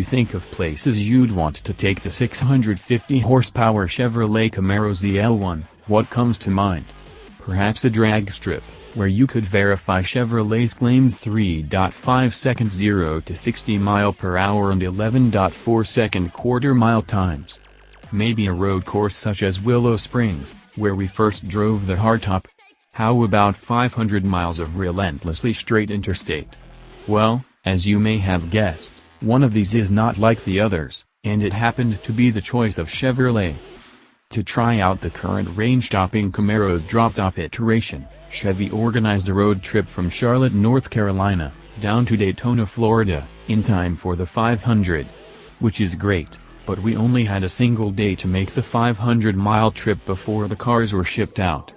think of places you'd want to take the 650 horsepower Chevrolet Camaro ZL1, what comes to mind? Perhaps a drag strip, where you could verify Chevrolet's claimed 3.5 second 0 to 60 mph and 11.4 second quarter-mile times. Maybe a road course such as Willow Springs, where we first drove the hardtop. How about 500 miles of relentlessly straight interstate? Well, as you may have guessed, one of these is not like the others, and it happened to be the choice of Chevrolet. To try out the current range-topping Camaro's drop-top iteration, Chevy organized a road trip from Charlotte, North Carolina, down to Daytona, Florida, in time for the 500. Which is great, but we only had a single day to make the 500-mile trip before the cars were shipped out.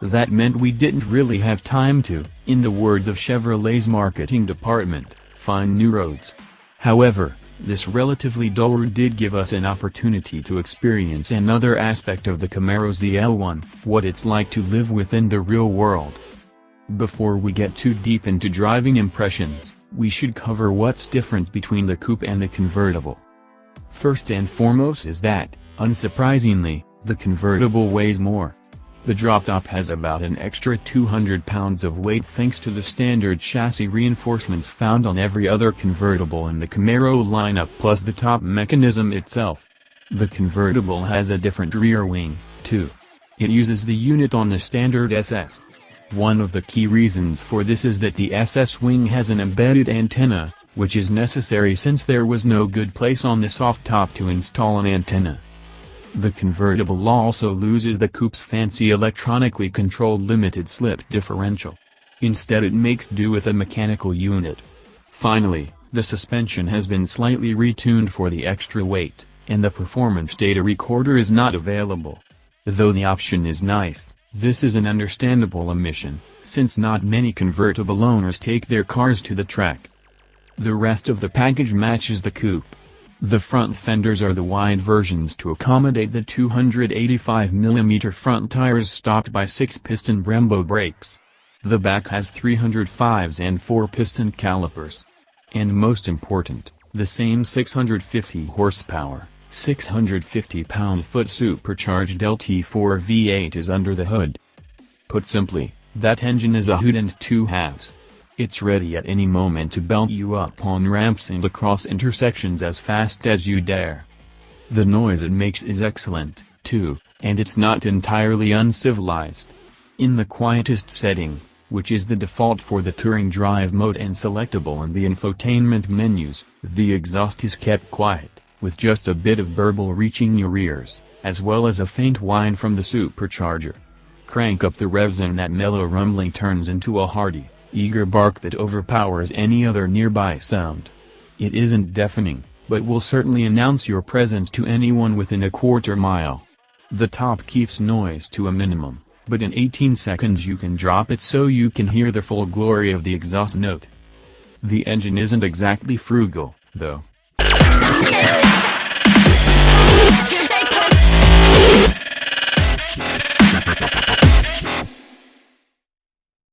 That meant we didn't really have time to, in the words of Chevrolet's marketing department, find new roads. However, this relatively dull route did give us an opportunity to experience another aspect of the Camaro ZL1, what it's like to live within the real world. Before we get too deep into driving impressions, we should cover what's different between the coupe and the convertible. First and foremost is that, unsurprisingly, the convertible weighs more. The drop-top has about an extra 200 pounds of weight thanks to the standard chassis reinforcements found on every other convertible in the Camaro lineup plus the top mechanism itself. The convertible has a different rear wing, too. It uses the unit on the standard SS. One of the key reasons for this is that the SS wing has an embedded antenna, which is necessary since there was no good place on the soft top to install an antenna. The convertible also loses the coupe's fancy electronically controlled limited slip differential. Instead it makes do with a mechanical unit. Finally, the suspension has been slightly retuned for the extra weight, and the performance data recorder is not available. Though the option is nice, this is an understandable omission, since not many convertible owners take their cars to the track. The rest of the package matches the coupe. The front fenders are the wide versions to accommodate the 285mm front tires stopped by 6-piston Brembo brakes. The back has 305s and 4-piston calipers. And most important, the same 650 horsepower, 650 pound-foot supercharged LT4 V8 is under the hood. Put simply, that engine is a hoot and two halves. It's ready at any moment to belt you up on ramps and across intersections as fast as you dare. The noise it makes is excellent, too, and it's not entirely uncivilized. In the quietest setting, which is the default for the touring drive mode and selectable in the infotainment menus, the exhaust is kept quiet, with just a bit of burble reaching your ears, as well as a faint whine from the supercharger. Crank up the revs and that mellow rumbling turns into a hearty, eager bark that overpowers any other nearby sound. It isn't deafening, but will certainly announce your presence to anyone within a quarter mile. The top keeps noise to a minimum, but in 18 seconds you can drop it so you can hear the full glory of the exhaust note. The engine isn't exactly frugal, though.